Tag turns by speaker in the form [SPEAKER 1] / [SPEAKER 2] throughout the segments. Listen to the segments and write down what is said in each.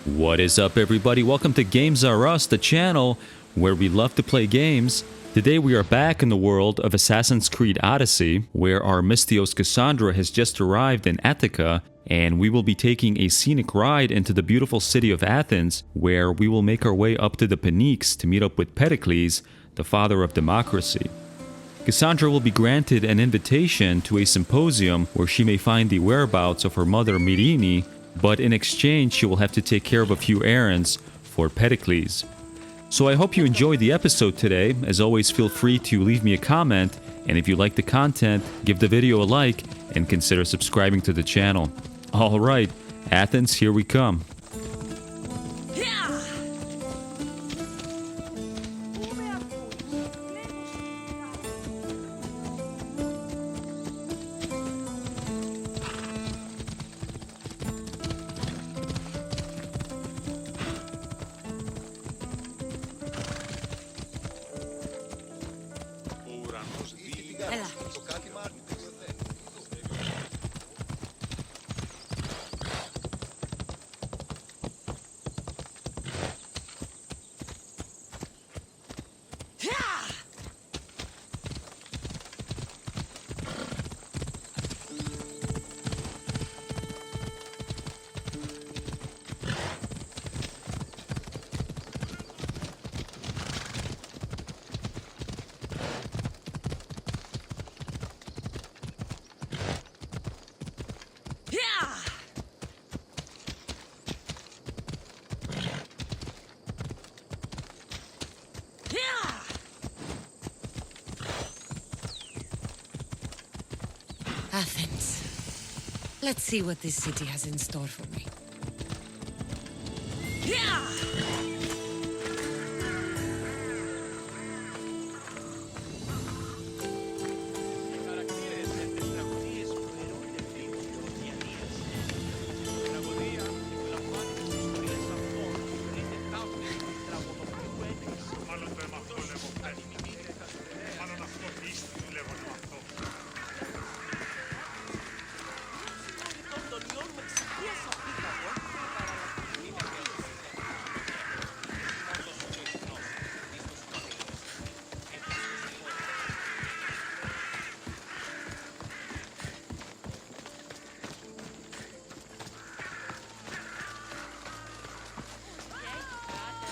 [SPEAKER 1] What is up, everybody? Welcome to Games Are Us, the channel where we love to play games. Today we are back in the world of Assassin's Creed Odyssey, where our Mystios Kasandra has just arrived in Attica, and we will be taking a scenic ride into the beautiful city of Athens, where we will make our way up to the Perikles to meet up with Perikles, the father of democracy. Kasandra will be granted an invitation to a symposium where she may find the whereabouts of her mother Myrine, but in exchange she will have to take care of a few errands for Perikles. So I hope you enjoyed the episode today. As always, feel free to leave me a comment, and if you like the content, give the video a like and consider subscribing to the channel. Alright, Athens, here we come.
[SPEAKER 2] Athens. Let's see what this city has in store for me.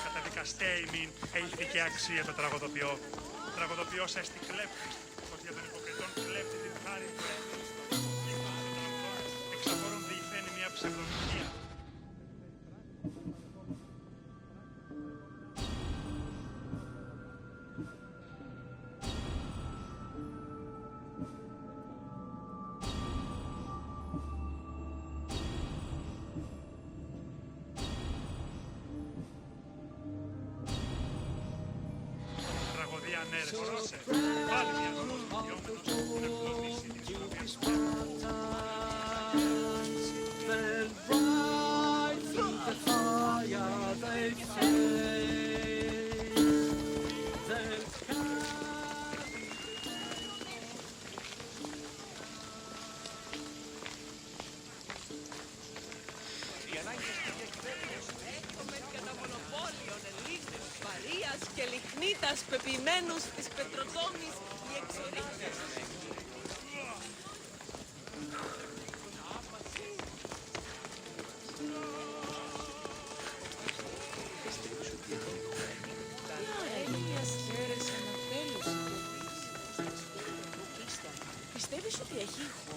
[SPEAKER 3] Καταδικαστέιμην έλθηκε αξία το τραγωδοποιό. Ο τραγωδοποιός έστι κλέπτης, πως για τον υποκριτών κλέπτη την χάρη του έθνιστο. Εξαπορούν διηθένει μια ψευδολογία.
[SPEAKER 4] Και λιχνίτας πεποιημένους της πετροτόμης οι εξορύχτες. Πιστεύεις ότι έχει ήχο?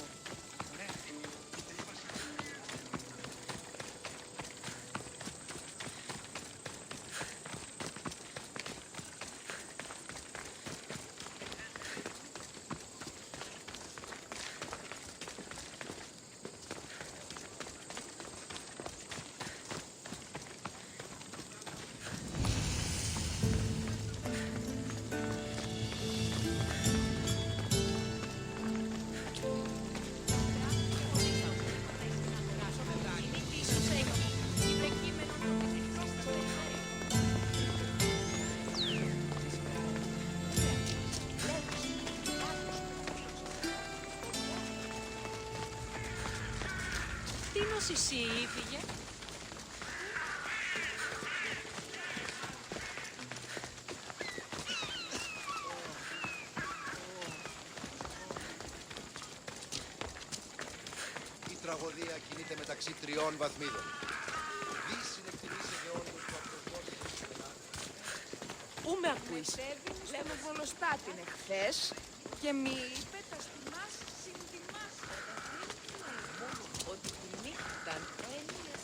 [SPEAKER 4] Τίνος εσύ φύγε.
[SPEAKER 5] τραγωδία κινείται μεταξύ 3 βαθμίδων. Δύση εκτιμήσε όντως που απροπόρησε.
[SPEAKER 4] Πού με ακούεις? Λέμε βολοστάτην εχθές και μη είπε τα στιγμάς συντιμάς. Ότι τη νύχταν έννοιες.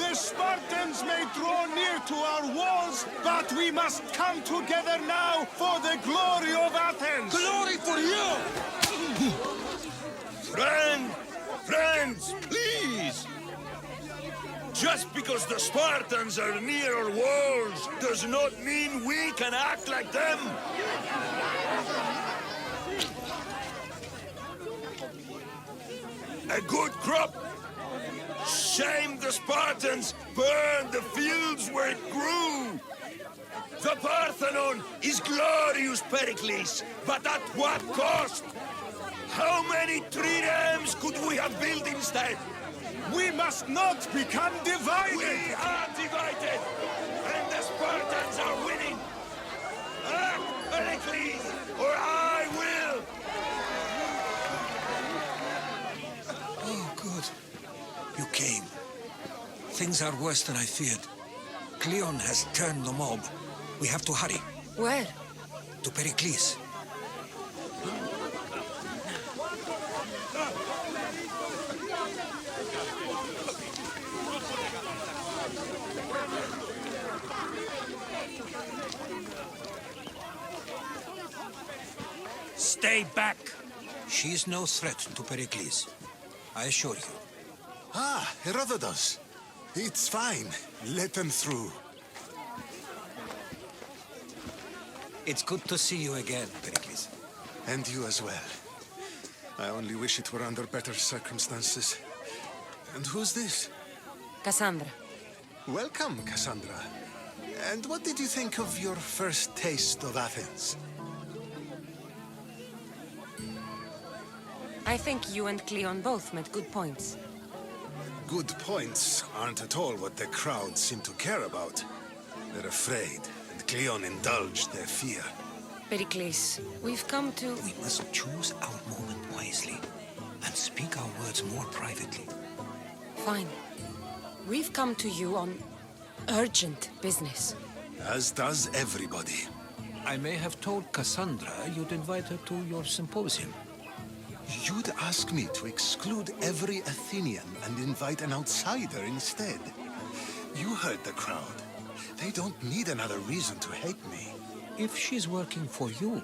[SPEAKER 6] The Spartans may draw near to our walls, but we must come together now for the glory of Athens! Glory for you!
[SPEAKER 7] Friends, please! Just because the Spartans are near our walls does not mean we can act like them! A good crop! Shame the Spartans burned the fields where it grew! The Parthenon is glorious, Perikles, but at what cost? How many triremes could we have built instead?
[SPEAKER 6] We must not become divided!
[SPEAKER 7] We are divided, and the Spartans are winning! Act, Perikles, or I will!
[SPEAKER 8] Oh, good. You came. Things are worse than I feared. Cleon has turned the mob. We have to hurry.
[SPEAKER 2] Where?
[SPEAKER 8] To Perikles. Stay back! She is no threat to Perikles. I assure you.
[SPEAKER 6] Ah, Herodotus. It's fine. Let them through.
[SPEAKER 8] It's good to see you again, Perikles.
[SPEAKER 6] And you as well. I only wish it were under better circumstances. And who's this?
[SPEAKER 2] Kasandra.
[SPEAKER 6] Welcome, Kasandra. And what did you think of your first taste of Athens?
[SPEAKER 2] I think you and Cleon both made good points.
[SPEAKER 6] Good points aren't at all what the crowd seem to care about. They're afraid, and Cleon indulged their fear.
[SPEAKER 2] Perikles, we've come to...
[SPEAKER 8] We must choose our moment wisely and speak our words more privately.
[SPEAKER 2] Fine. We've come to you on urgent business.
[SPEAKER 6] As does everybody.
[SPEAKER 8] I may have told Kasandra you'd invite her to your symposium.
[SPEAKER 6] You'd ask me to exclude every Athenian and invite an outsider instead. You heard the crowd. They don't need another reason to hate me.
[SPEAKER 8] If she's working for you,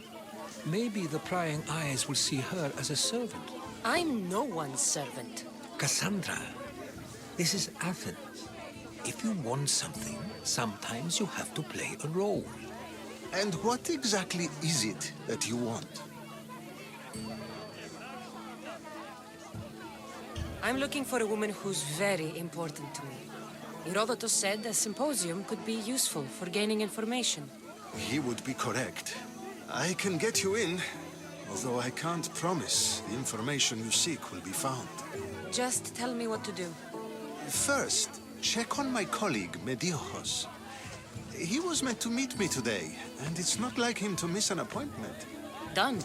[SPEAKER 8] maybe the prying eyes will see her as a servant.
[SPEAKER 2] I'm no one's servant.
[SPEAKER 8] Kasandra, this is Athens. If you want something, sometimes you have to play a role.
[SPEAKER 6] And what exactly is it that you want?
[SPEAKER 2] I'm looking for a woman who's very important to me. Herodotus said a symposium could be useful for gaining information.
[SPEAKER 6] He would be correct. I can get you in, although I can't promise the information you seek will be found.
[SPEAKER 2] Just tell me what to do.
[SPEAKER 6] First, check on my colleague, Mediochos. He was meant to meet me today, and it's not like him to miss an appointment.
[SPEAKER 2] Done.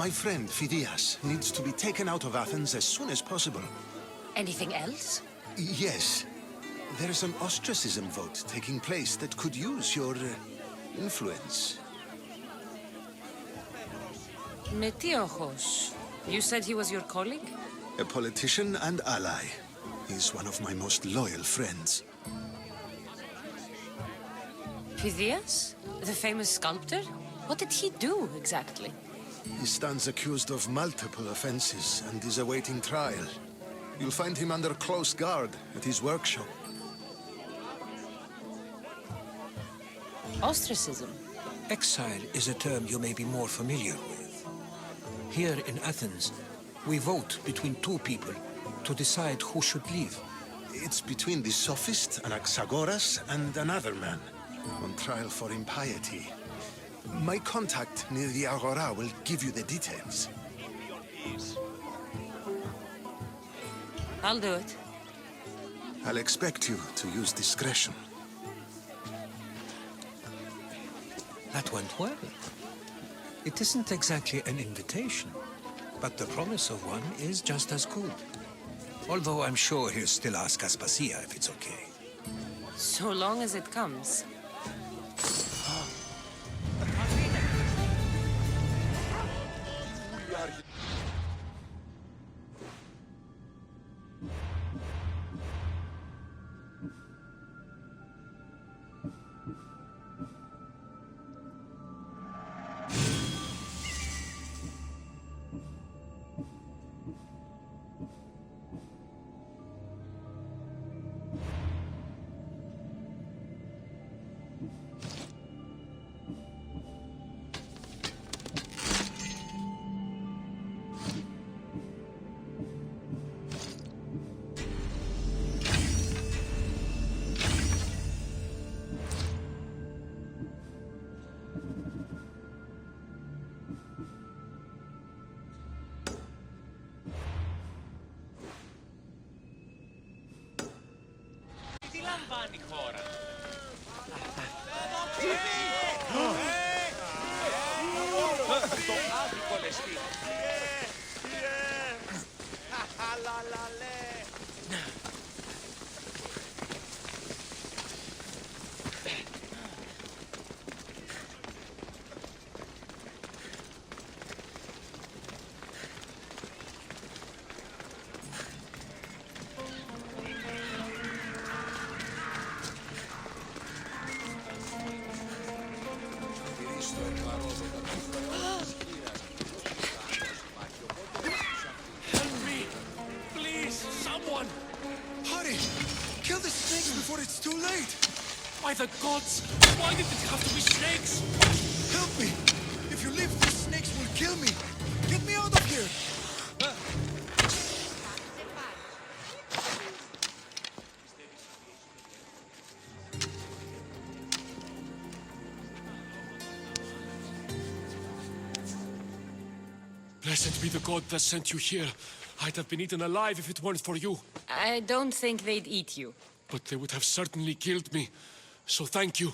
[SPEAKER 6] My friend, Phidias, needs to be taken out of Athens as soon as possible.
[SPEAKER 2] Anything else?
[SPEAKER 6] Yes. There's an ostracism vote taking place that could use your influence.
[SPEAKER 2] Metiochos. You said he was your colleague?
[SPEAKER 6] A politician and ally. He's one of my most loyal friends.
[SPEAKER 2] Phidias? The famous sculptor? What did he do, exactly?
[SPEAKER 6] He stands accused of multiple offenses and is awaiting trial. You'll find him under close guard at his workshop.
[SPEAKER 2] Ostracism?
[SPEAKER 8] Exile is a term you may be more familiar with. Here in Athens, we vote between two people to decide who should leave?
[SPEAKER 6] It's between the sophist Anaxagoras and another man, on trial for impiety. My contact near the Agora will give you the details.
[SPEAKER 2] I'll do it.
[SPEAKER 6] I'll expect you to use discretion.
[SPEAKER 8] That went well. It isn't exactly an invitation, but the promise of one is just as good. Although I'm sure he'll still ask Aspasia if it's okay.
[SPEAKER 2] So long as it comes.
[SPEAKER 6] Kill the snakes before it's too late!
[SPEAKER 9] By the gods! Why did it have to be snakes?
[SPEAKER 6] Help me! If you leave, these snakes will kill me! Get me out of here!
[SPEAKER 9] Blessed be the god that sent you here. I'd have been eaten alive if it weren't for you.
[SPEAKER 2] I don't think they'd eat you.
[SPEAKER 9] But they would have certainly killed me. So thank you.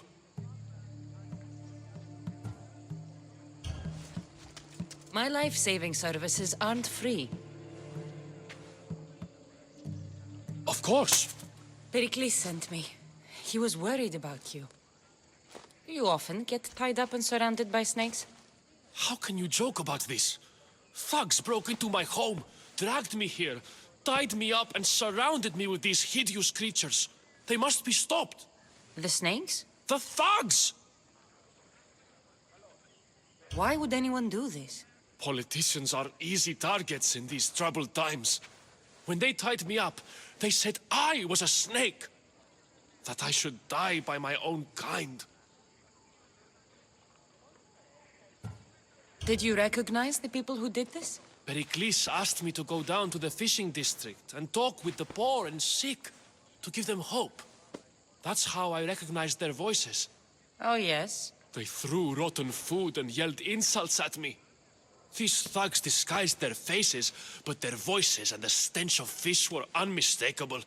[SPEAKER 2] My life-saving services aren't free.
[SPEAKER 9] Of course.
[SPEAKER 2] Perikles sent me. He was worried about you. You often get tied up and surrounded by snakes?
[SPEAKER 9] How can you joke about this? Thugs broke into my home, dragged me here, tied me up and surrounded me with these hideous creatures. They must be stopped.
[SPEAKER 2] The snakes?
[SPEAKER 9] The thugs!
[SPEAKER 2] Why would anyone do this?
[SPEAKER 9] Politicians are easy targets in these troubled times. When they tied me up, they said I was a snake. That I should die by my own kind.
[SPEAKER 2] Did you recognize the people who did this?
[SPEAKER 9] Perikles asked me to go down to the fishing district and talk with the poor and sick, to give them hope. That's how I recognized their voices.
[SPEAKER 2] Oh, yes?
[SPEAKER 9] They threw rotten food and yelled insults at me. These thugs disguised their faces, but their voices and the stench of fish were unmistakable.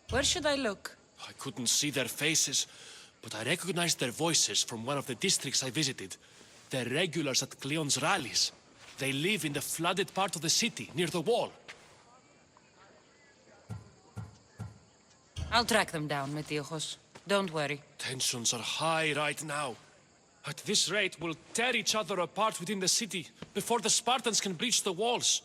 [SPEAKER 2] Where should I look?
[SPEAKER 9] I couldn't see their faces, but I recognized their voices from one of the districts I visited. They're regulars at Cleon's rallies. They live in the flooded part of the city, near the wall.
[SPEAKER 2] I'll track them down, Metiochos. Don't worry.
[SPEAKER 9] Tensions are high right now. At this rate, we'll tear each other apart within the city, before the Spartans can breach the walls.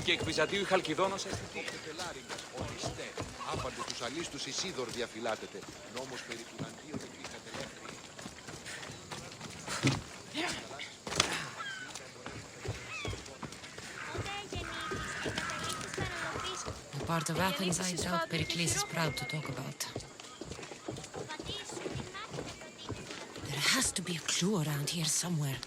[SPEAKER 10] Και εκ Βυζαντίου η Χαλκιδόνος
[SPEAKER 5] Άπαντε τους αλίστους Ισίδωρ διαφυλάτετε. Νόμος περί του Λαντίου δεν είχατε ελεύθερη.
[SPEAKER 2] The part of Athens I doubt Perikles is proud to talk about. There has to be a clue around here somewhere.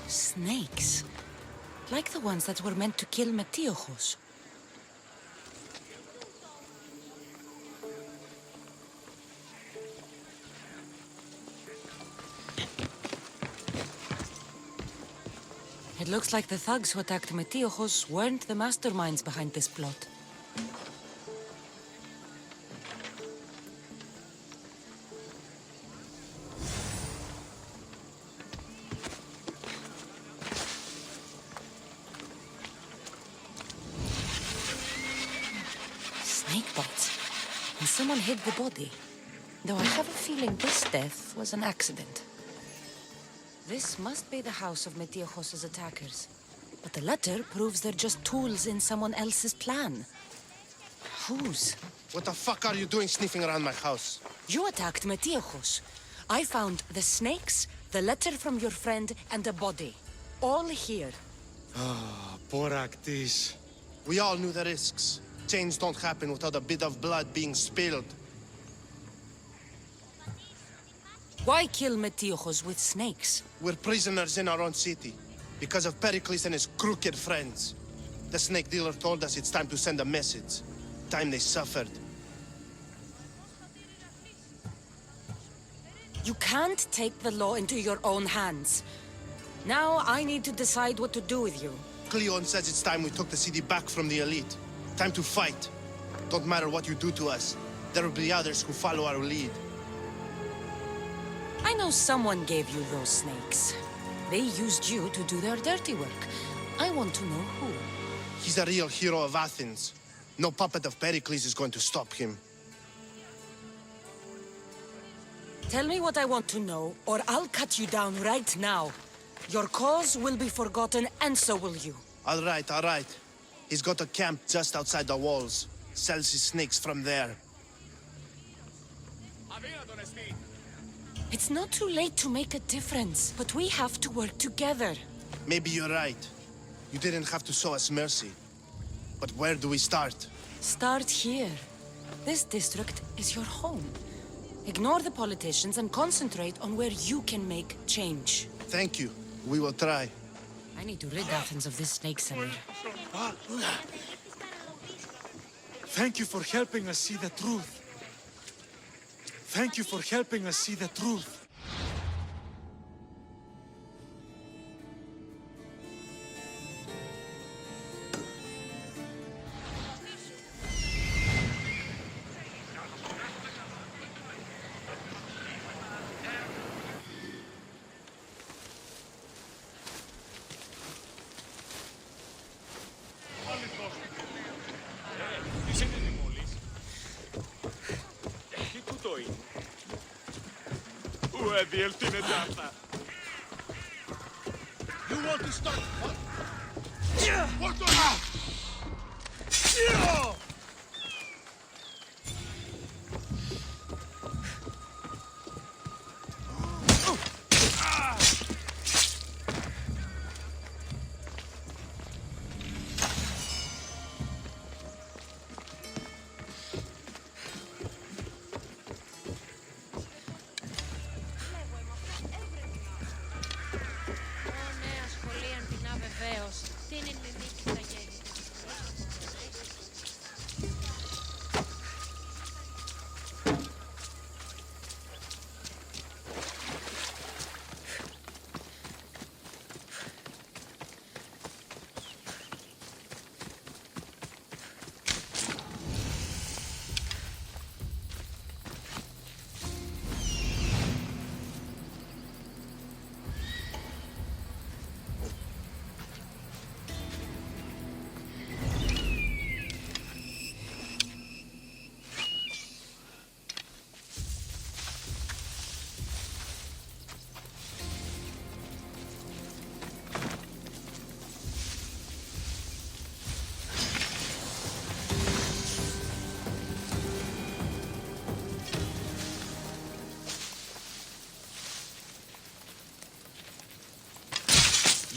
[SPEAKER 2] Snakes. Like the ones that were meant to kill Metiochos. It looks like the thugs who attacked Metiochos weren't the masterminds behind this plot. Snake bites. And someone hid the body. Though I have a feeling this death was an accident. This must be the house of Metiochos' attackers. But the letter proves they're just tools in someone else's plan. Whose?
[SPEAKER 10] What the fuck are you doing sniffing around my house?
[SPEAKER 2] You attacked Metiochos. I found the snakes, the letter from your friend, and a body. All here.
[SPEAKER 10] Perikles. We all knew the risks. Change don't happen without a bit of blood being spilled.
[SPEAKER 2] Why kill Metiochos with snakes?
[SPEAKER 10] We're prisoners in our own city. Because of Perikles and his crooked friends. The snake dealer told us it's time to send a message. Time they suffered.
[SPEAKER 2] You can't take the law into your own hands. Now I need to decide what to do with you.
[SPEAKER 10] Cleon says it's time we took the city back from the elite. Time to fight. Don't matter what you do to us. There will be others who follow our lead.
[SPEAKER 2] I know someone gave you those snakes. They used you to do their dirty work. I want to know who.
[SPEAKER 10] He's a real hero of Athens. No puppet of Perikles is going to stop him.
[SPEAKER 2] Tell me what I want to know, or I'll cut you down right now. Your cause will be forgotten, and so will you.
[SPEAKER 10] All right. He's got a camp just outside the walls. Sells his snakes from there.
[SPEAKER 2] It's not too late to make a difference, but we have to work together.
[SPEAKER 10] Maybe you're right. You didn't have to show us mercy. But where do we start?
[SPEAKER 2] Start here. This district is your home. Ignore the politicians and concentrate on where you can make change.
[SPEAKER 10] Thank you. We will try.
[SPEAKER 2] I need to rid Athens of this snake, Samir.
[SPEAKER 3] Thank you for helping us see the truth. Thank you for helping us see the truth.
[SPEAKER 7] You want to start what? What the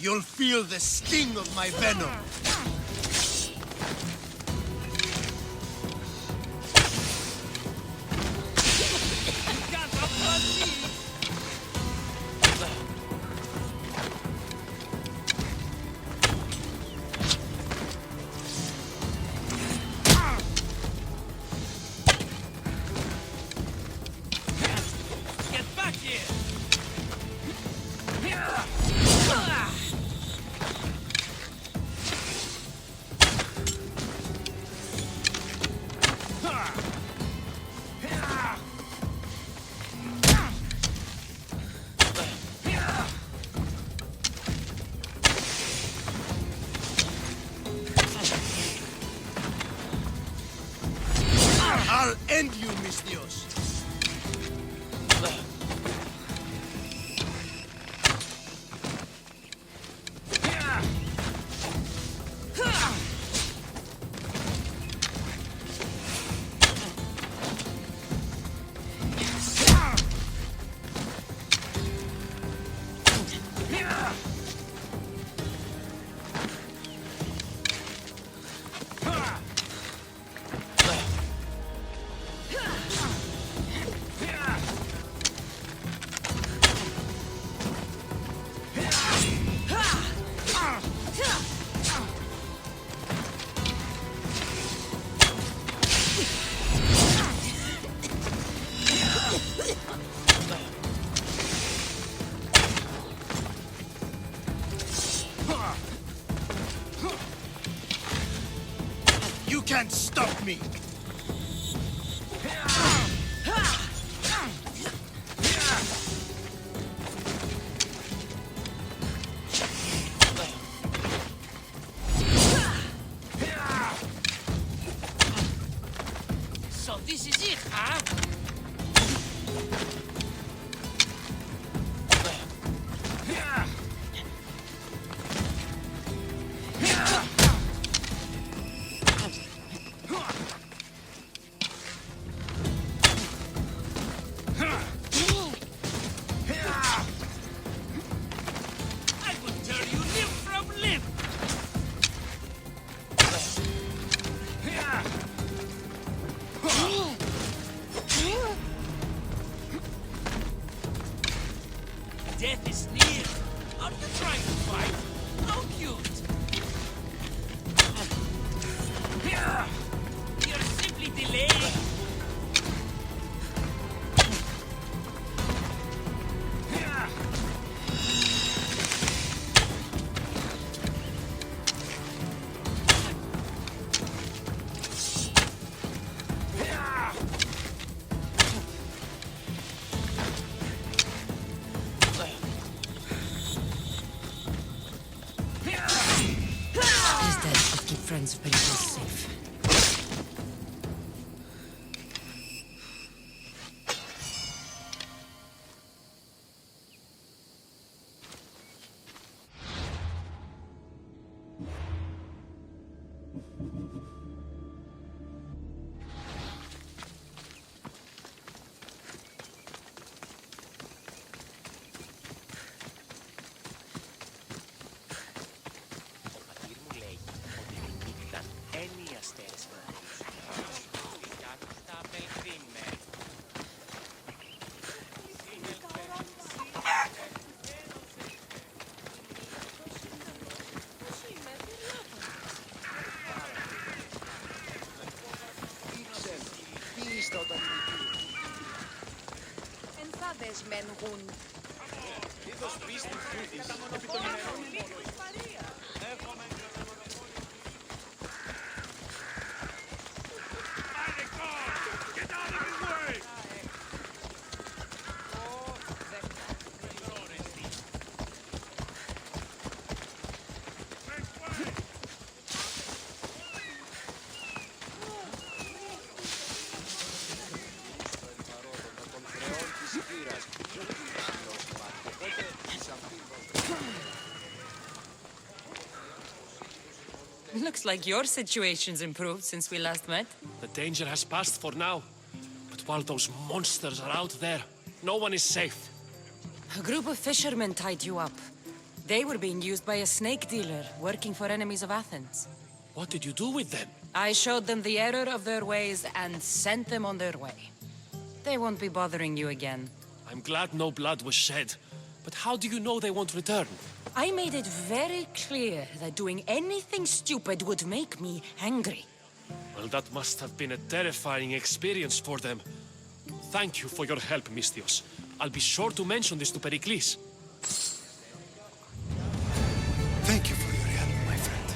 [SPEAKER 10] You'll feel the sting of my venom. I'll end you, Misthios. You can't stop me!
[SPEAKER 4] So this is it, huh? I will tear you limb from limb! Death is near. Are you trying to fight? How cute! You're simply delaying.
[SPEAKER 2] His dead should keep friends of Perikles safe.
[SPEAKER 4] Εν θα δεσμενγούν.
[SPEAKER 2] Looks like your situation's improved since we last met.
[SPEAKER 9] The danger has passed for now. But while those monsters are out there, no one is safe.
[SPEAKER 2] A group of fishermen tied you up. They were being used by a snake dealer working for enemies of Athens.
[SPEAKER 9] What did you do with them?
[SPEAKER 2] I showed them the error of their ways and sent them on their way. They won't be bothering you again.
[SPEAKER 9] I'm glad no blood was shed. But how do you know they won't return?
[SPEAKER 2] I made it very clear that doing anything stupid would make me angry.
[SPEAKER 9] Well, that must have been a terrifying experience for them. Thank you for your help, Misthios. I'll be sure to mention this to Perikles.
[SPEAKER 6] Thank you for your help, my friend.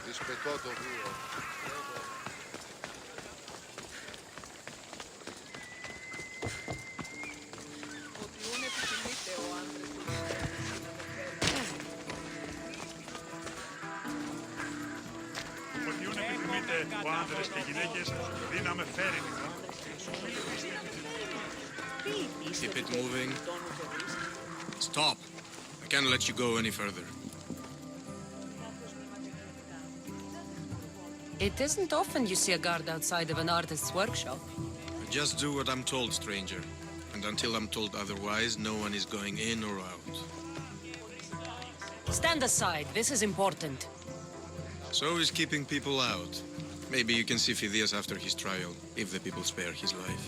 [SPEAKER 5] Δυσπετώ το βίο.
[SPEAKER 4] Οτιούν επιχειρείται ο άντρες του
[SPEAKER 3] Οτιούν επιθυμείτε ο άνδρες και γυναίκες δύναμε φέρει.
[SPEAKER 11] Keep it moving. Stop. I can't let you go any further.
[SPEAKER 2] It isn't often you see a guard outside of an artist's workshop.
[SPEAKER 11] I just do what I'm told, stranger. And until I'm told otherwise, no one is going in or out.
[SPEAKER 2] Stand aside, this is important.
[SPEAKER 11] So is keeping people out. Maybe you can see Phidias after his trial, if the people spare his life.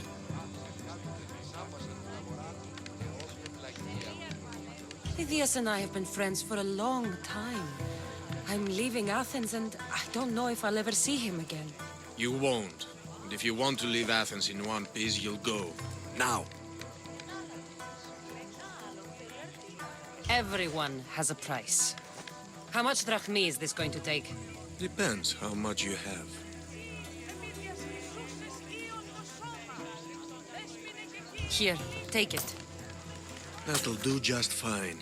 [SPEAKER 2] Phidias and I have been friends for a long time. I'm leaving Athens and I don't know if I'll ever see him again.
[SPEAKER 11] You won't. And if you want to leave Athens in one piece, you'll go. Now!
[SPEAKER 2] Everyone has a price. How much drachmi is this going to take?
[SPEAKER 11] Depends how much you have.
[SPEAKER 2] Here, take it.
[SPEAKER 11] That'll do just fine.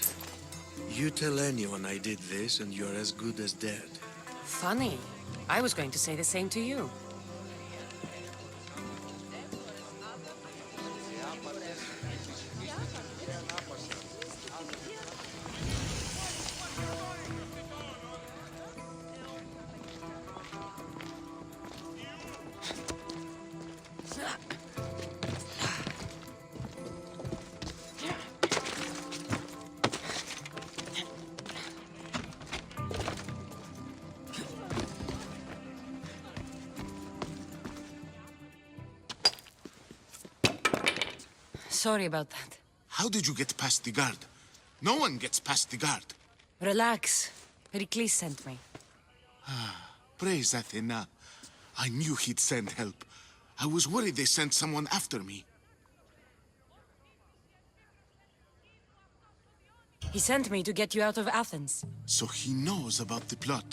[SPEAKER 11] You tell anyone I did this and you're as good as dead.
[SPEAKER 2] Funny. I was going to say the same to you. Sorry about that.
[SPEAKER 12] How did you get past the guard? No one gets past the guard.
[SPEAKER 2] Relax. Perikles sent me.
[SPEAKER 12] Praise Athena. I knew he'd send help. I was worried they sent someone after me.
[SPEAKER 2] He sent me to get you out of Athens.
[SPEAKER 12] So he knows about the plot.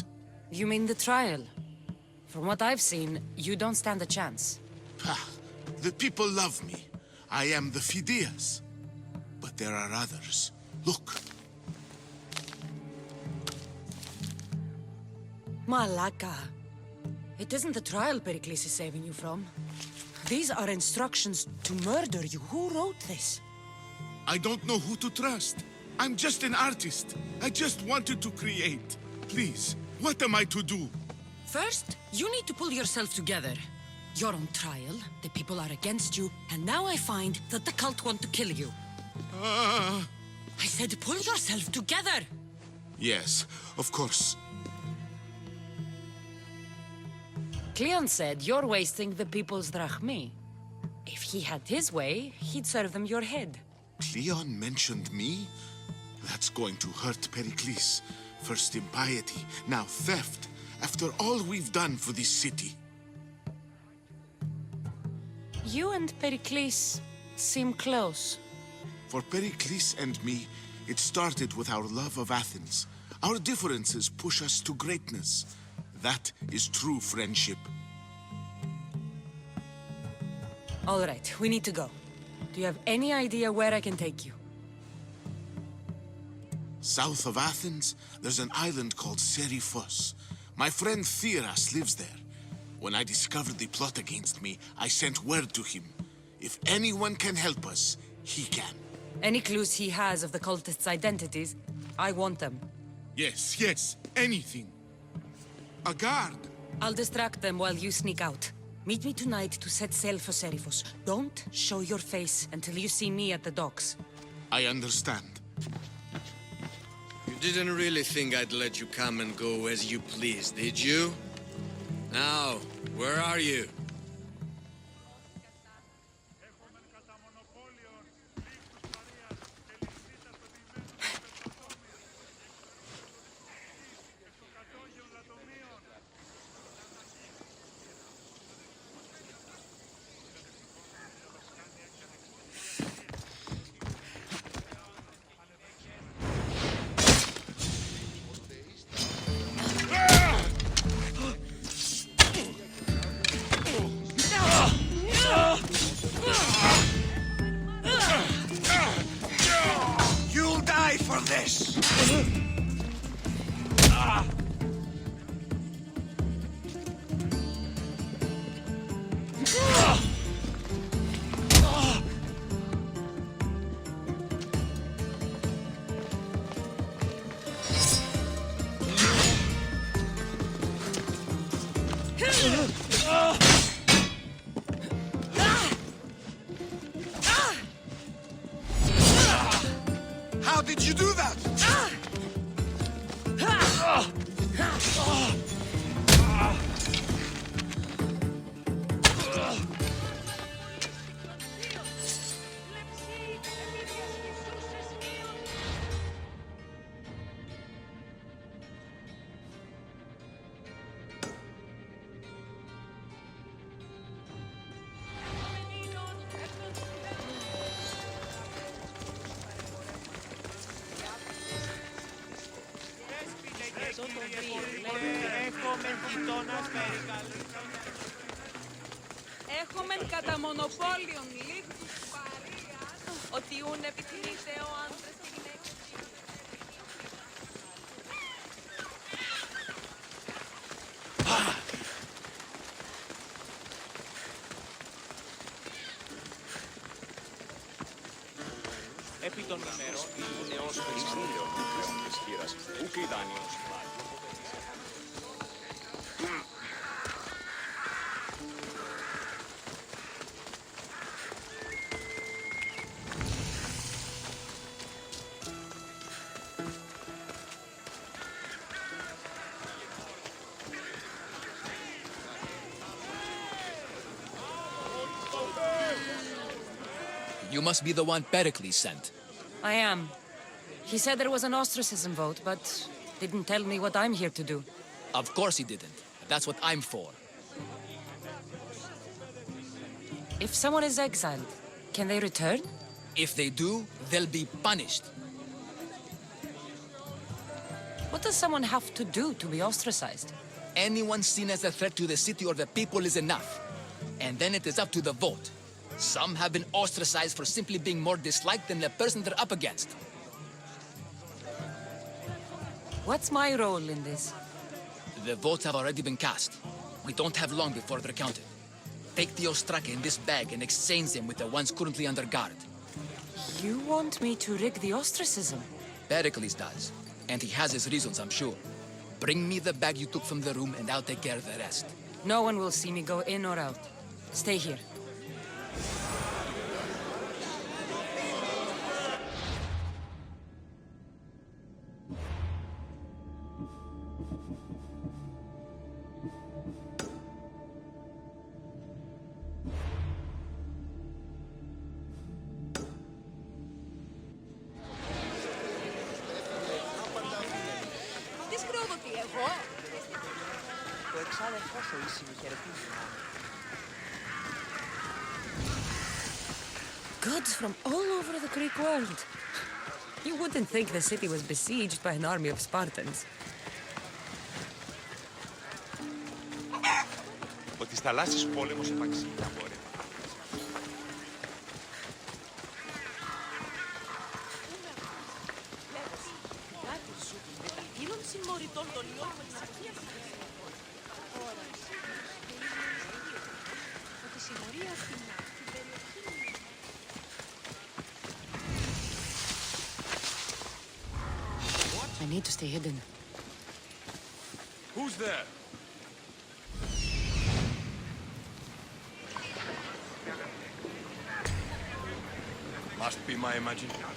[SPEAKER 2] You mean the trial? From what I've seen, you don't stand a chance.
[SPEAKER 12] Pah, the people love me. I am the Phidias. But there are others. Look.
[SPEAKER 2] Malaka. It isn't the trial Perikles is saving you from. These are instructions to murder you. Who wrote this?
[SPEAKER 12] I don't know who to trust. I'm just an artist. I just wanted to create. Please, what am I to do?
[SPEAKER 2] First, you need to pull yourself together. You're on trial, the people are against you, and now I find that the cult want to kill you. I said pull yourself together!
[SPEAKER 12] Yes, of course.
[SPEAKER 2] Cleon said you're wasting the people's drachmi. If he had his way, he'd serve them your head.
[SPEAKER 12] Cleon mentioned me? That's going to hurt Perikles. First impiety, now theft. After all we've done for this city.
[SPEAKER 2] You and Perikles seem close.
[SPEAKER 12] For Perikles and me, it started with our love of Athens. Our differences push us to greatness. That is true friendship.
[SPEAKER 2] All right, we need to go. Do you have any idea where I can take you?
[SPEAKER 12] South of Athens, there's an island called Seriphos. My friend Theras lives there. When I discovered the plot against me, I sent word to him. If anyone can help us, he can.
[SPEAKER 2] Any clues he has of the cultists' identities, I want them.
[SPEAKER 12] Yes, yes, anything. A guard.
[SPEAKER 2] I'll distract them while you sneak out. Meet me tonight to set sail for Seriphos. Don't show your face until you see me at the docks.
[SPEAKER 12] I understand.
[SPEAKER 11] You didn't really think I'd let you come and go as you please, did you? Now, where are you?
[SPEAKER 7] You'll die for this! How did you do that?
[SPEAKER 4] Έχομεν κατά μονοπόλιον λίγους παρείαν, ότι ούν επιθυμείτε ο άντρας και γυναίκες.
[SPEAKER 13] Επί των ημερών είναι ως περιστήλιο πλέον της χείρας, ουκ ιδάνιος πάλι.
[SPEAKER 14] You must be the one Perikles sent.
[SPEAKER 2] I am. He said there was an ostracism vote, but didn't tell me what I'm here to do.
[SPEAKER 14] Of course he didn't. That's what I'm for.
[SPEAKER 2] If someone is exiled, can they return?
[SPEAKER 14] If they do, they'll be punished.
[SPEAKER 2] What does someone have to do to be ostracized?
[SPEAKER 14] Anyone seen as a threat to the city or the people is enough. And then it is up to the vote. Some have been ostracized for simply being more disliked than the person they're up against.
[SPEAKER 2] What's my role in this?
[SPEAKER 14] The votes have already been cast. We don't have long before they're counted. Take the ostraka in this bag and exchange them with the ones currently under guard.
[SPEAKER 2] You want me to rig the ostracism?
[SPEAKER 14] Perikles does. And he has his reasons, I'm sure. Bring me the bag you took from the room and I'll take care of the rest.
[SPEAKER 2] No one will see me go in or out. Stay here.
[SPEAKER 13] εξάδερφός ο Ίσιμη χαιρετίζουν.
[SPEAKER 2] Gods from all over the Greek world. You wouldn't think the city was besieged by an army of Spartans.
[SPEAKER 15] Ο της θαλάσσης πόλεμος επαξεί τα βόρεια.
[SPEAKER 2] I need to stay hidden.
[SPEAKER 7] Who's there? Must be my imagination.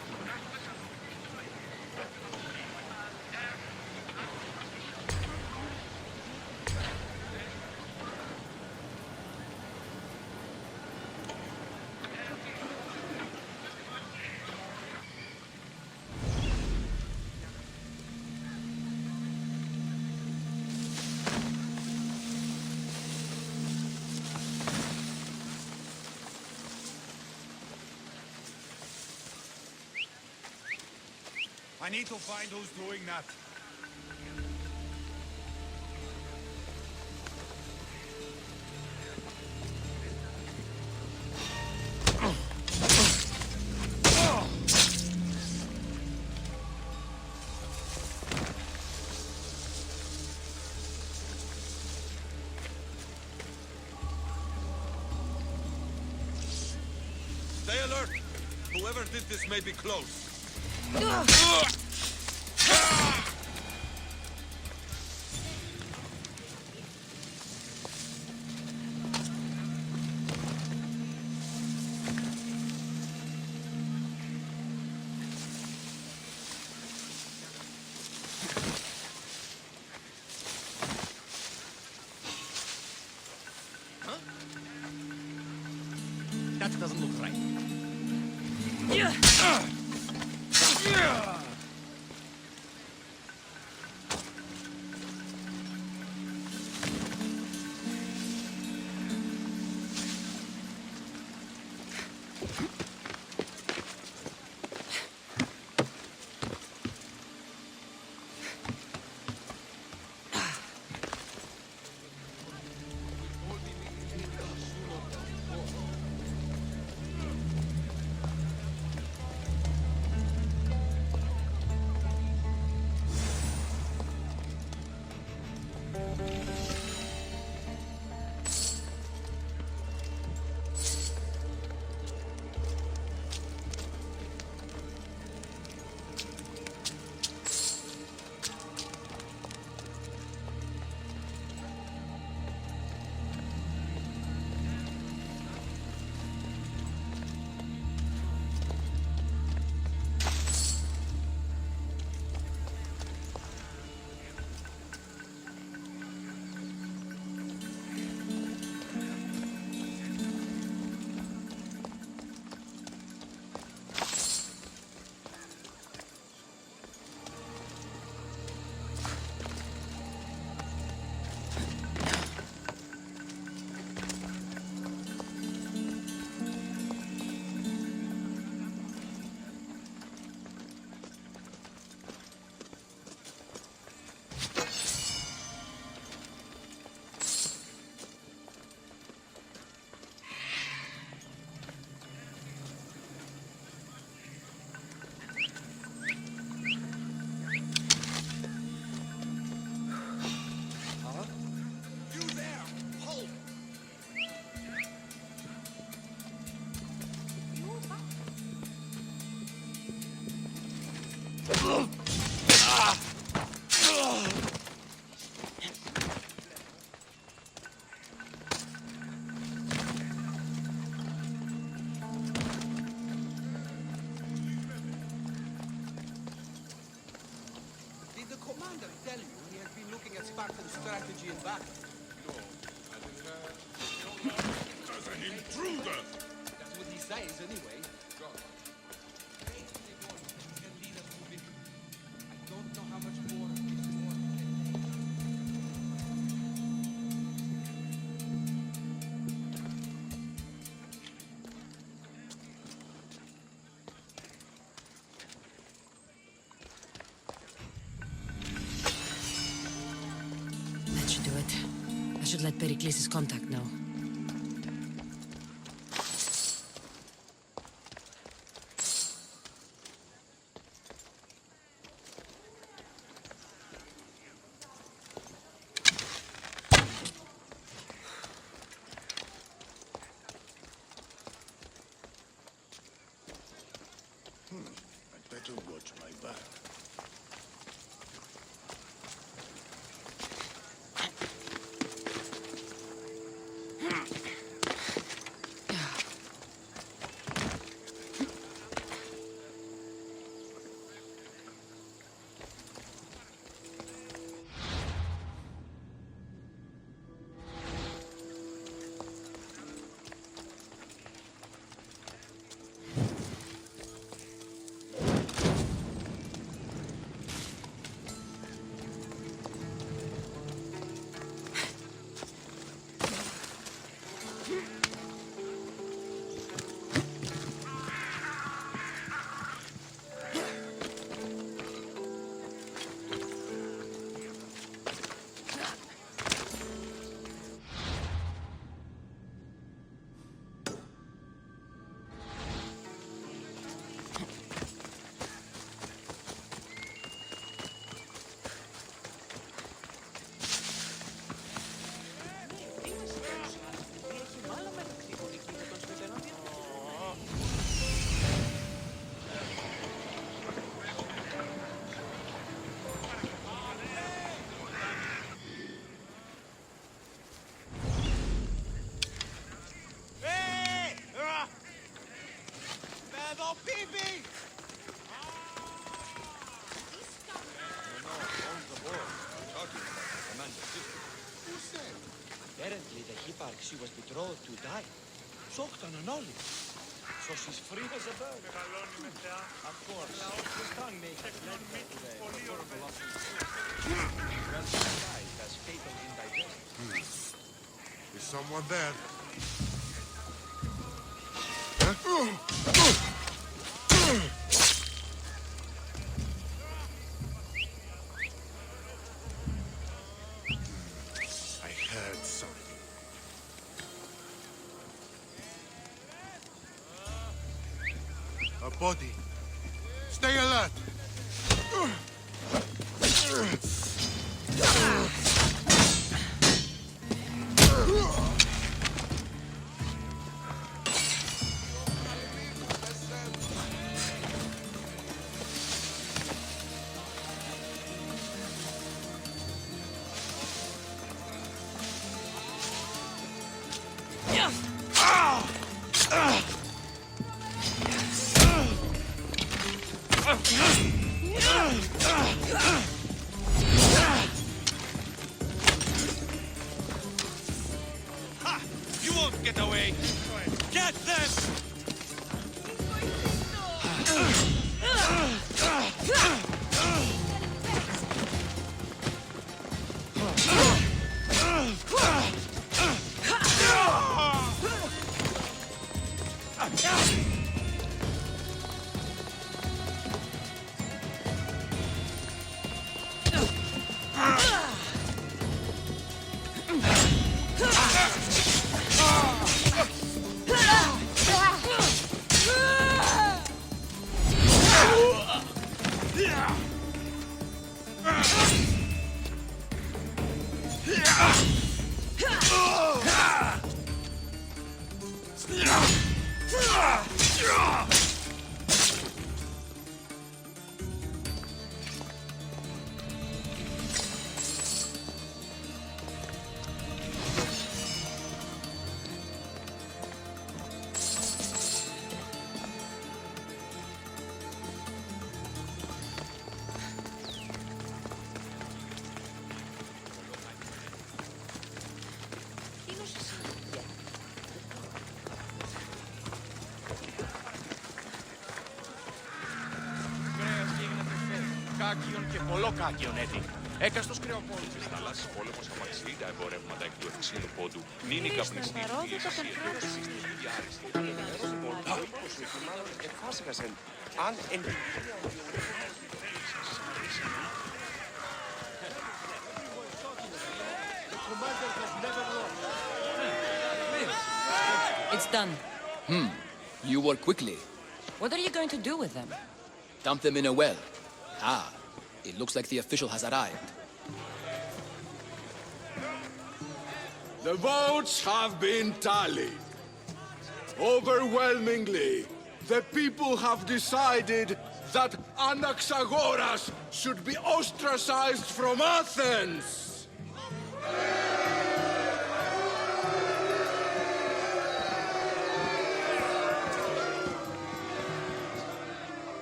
[SPEAKER 16] I need to find who's doing that.
[SPEAKER 7] Stay alert! Whoever did this may be close.
[SPEAKER 14] That doesn't look right.
[SPEAKER 5] Spartan strategy in battle.
[SPEAKER 7] No, I think, as an intruder!
[SPEAKER 5] That's what he says, anyway. I don't know how much more of this war can take.
[SPEAKER 2] should let Perikles' contact know.
[SPEAKER 6] I'd better watch my back.
[SPEAKER 11] Apparently the hipparch she was betrothed to died. Σώχταν όλοι. So she's free as a bird. Of course. His tongue may have led her to the horrible as fatal indigestion.
[SPEAKER 12] Is someone there? I heard something. A body. Stay alert.
[SPEAKER 16] Ha! You won't get away! Get them!
[SPEAKER 13] Κάκιον και πολλοκάκιον έτη. Έκαστος κρεοπόλης.
[SPEAKER 15] Στις θαλάσσιες πόλεμος απαξιεί τα εμπορεύματα εκ του Ευθυσίνου πόντου. Νίνη καπνιστή, πίεση, ιδιώτηση, διάρρηστη.
[SPEAKER 13] Εφάσικασεν. Αν εν...
[SPEAKER 10] The commander has never
[SPEAKER 2] It's done.
[SPEAKER 14] You work quickly.
[SPEAKER 2] What are you going to do with them?
[SPEAKER 14] Dump them in a well. Ah, it looks like the official has arrived.
[SPEAKER 7] The votes have been tallied. Overwhelmingly, the people have decided that Anaxagoras should be ostracized from Athens!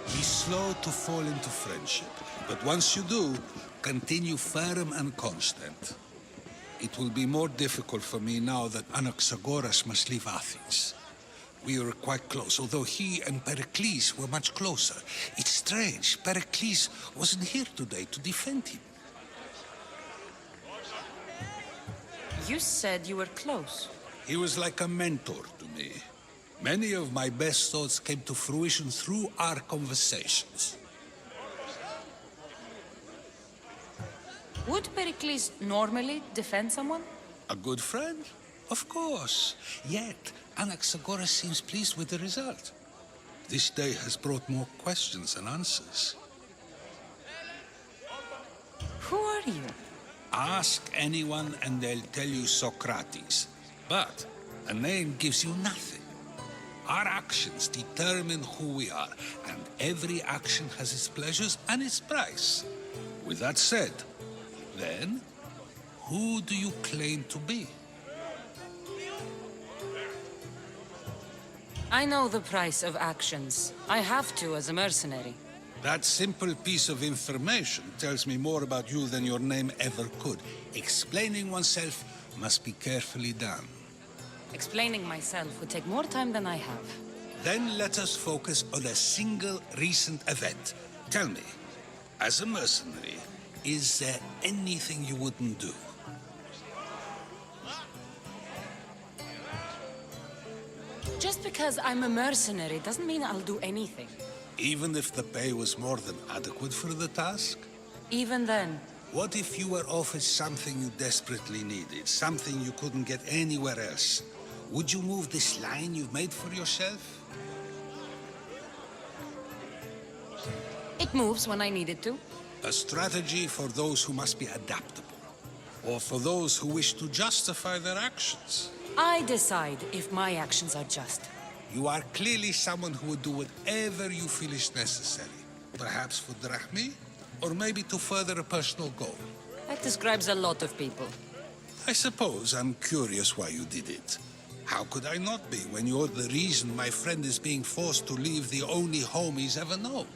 [SPEAKER 6] Be slow to fall into friendship, but once you do, continue firm and constant. It will be more difficult for me now that Anaxagoras must leave Athens. We were quite close, although he and Perikles were much closer. It's strange, Perikles wasn't here today to defend him.
[SPEAKER 2] You said you were close.
[SPEAKER 6] He was like a mentor to me. Many of my best thoughts came to fruition through our conversations.
[SPEAKER 2] Would Pericles normally defend someone?
[SPEAKER 6] A good friend? Of course. Yet, Anaxagoras seems pleased with the result. This day has brought more questions than answers.
[SPEAKER 2] Who are you?
[SPEAKER 6] Ask anyone and they'll tell you Socrates. But a name gives you nothing. Our actions determine who we are, and every action has its pleasures and its price. With that said, then, who do you claim to be?
[SPEAKER 2] I know the price of actions. I have to as a mercenary.
[SPEAKER 6] That simple piece of information tells me more about you than your name ever could. Explaining oneself must be carefully done.
[SPEAKER 2] Explaining myself would take more time than I have.
[SPEAKER 6] Then let us focus on a single recent event. Tell me, as a mercenary, is there anything you wouldn't do?
[SPEAKER 2] Just because I'm a mercenary doesn't mean I'll do anything.
[SPEAKER 6] Even if the pay was more than adequate for the task?
[SPEAKER 2] Even then.
[SPEAKER 6] What if you were offered something you desperately needed, something you couldn't get anywhere else? Would you move this line you've made for yourself?
[SPEAKER 2] It moves when I need it to.
[SPEAKER 6] A strategy for those who must be adaptable, or for those who wish to justify their actions.
[SPEAKER 2] I decide if my actions are just.
[SPEAKER 6] You are clearly someone who would do whatever you feel is necessary. Perhaps for drachmae, or maybe to further a personal goal.
[SPEAKER 2] That describes a lot of people.
[SPEAKER 6] I suppose I'm curious why you did it. How could I not be when you're the reason my friend is being forced to leave the only home he's ever known?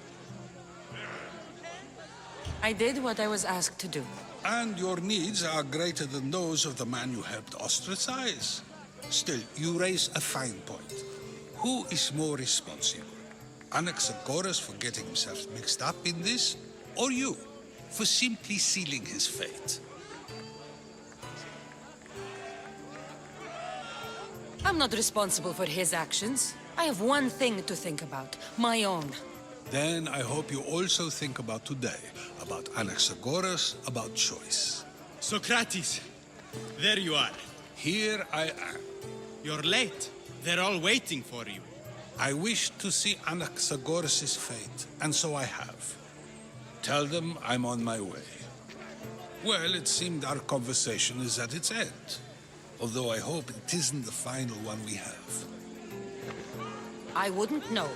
[SPEAKER 2] I did what I was asked to do.
[SPEAKER 6] And your needs are greater than those of the man you helped ostracize. Still, you raise a fine point. Who is more responsible? Anaxagoras for getting himself mixed up in this, or you for simply sealing his fate?
[SPEAKER 2] I'm not responsible for his actions. I have one thing to think about, my own.
[SPEAKER 6] Then I hope you also think about today, about Anaxagoras, about choice.
[SPEAKER 16] Socrates, there you are.
[SPEAKER 6] Here I am.
[SPEAKER 16] You're late. They're all waiting for you.
[SPEAKER 6] I wish to see Anaxagoras' fate, and so I have. Tell them I'm on my way. Well, it seemed our conversation is at its end. Although I hope it isn't the final one we have.
[SPEAKER 2] I wouldn't know.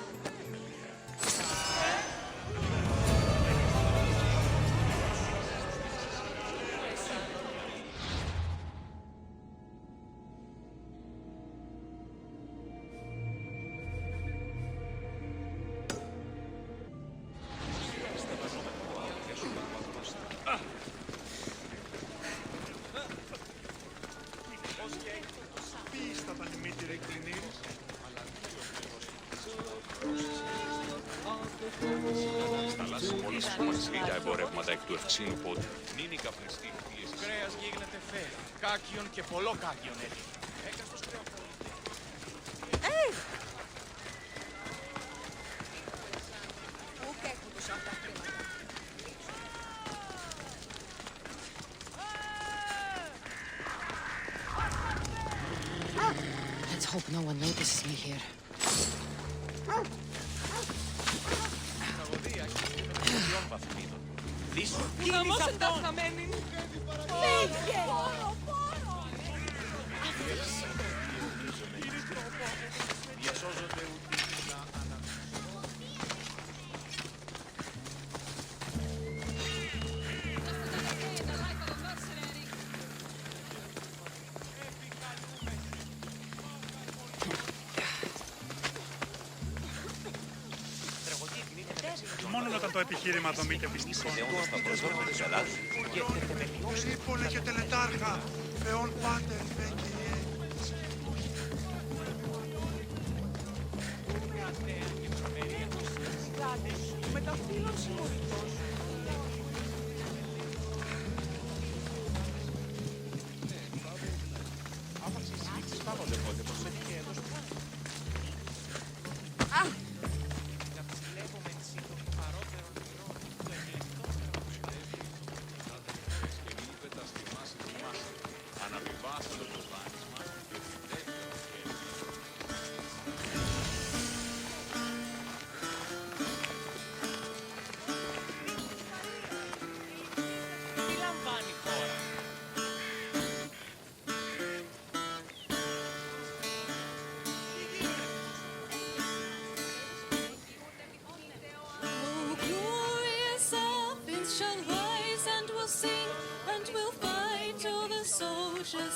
[SPEAKER 15] Τα εμπορεύματα εκ του ευξήνου πόντου. Νίνη καπνιστή πίεση.
[SPEAKER 16] Κρέας γίγνεται φε. Κάκιον και πολλό κάκιον έτσι. Έκαστος κρεοφόρος.
[SPEAKER 2] Let's hope no one notices me here.
[SPEAKER 4] Γαμώσαν τα χαμένη. Φύγε!
[SPEAKER 3] Μόνο όταν το επιχείρημα δομή και πιστικό. Ήπολε και τελετάρχα, Θεόν Πάτερ, Κύριε.
[SPEAKER 4] Με τα φύλλων συγχωρητός.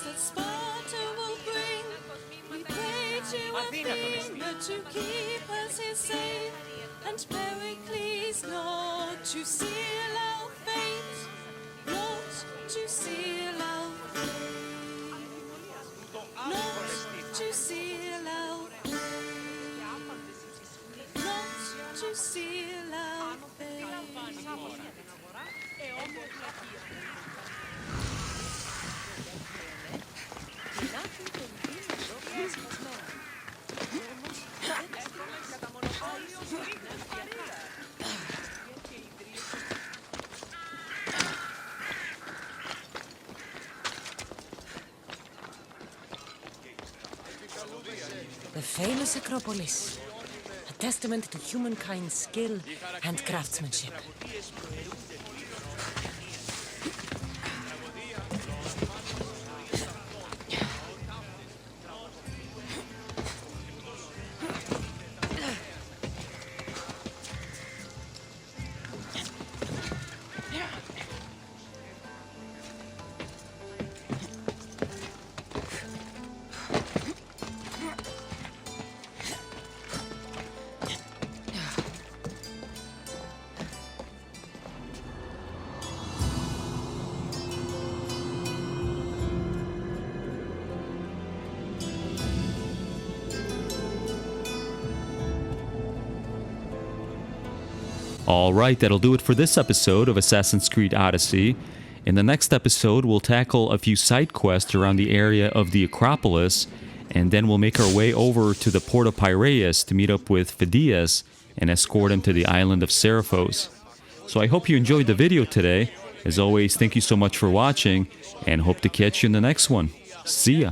[SPEAKER 17] That Sparta will bring. We pray to Athena to keep us here safe, and Perikles not to seal our fate, not to seal our fate, not to seal our fate, not to seal our fate.
[SPEAKER 2] The famous Acropolis, a testament to humankind's skill and craftsmanship.
[SPEAKER 1] Alright, that'll do it for this episode of Assassin's Creed Odyssey. In the next episode, we'll tackle a few side quests around the area of the Acropolis, and then we'll make our way over to the port of Piraeus to meet up with Phidias and escort him to the island of Seriphos. So I hope you enjoyed the video today. As always, thank you so much for watching, and hope to catch you in the next one. See ya!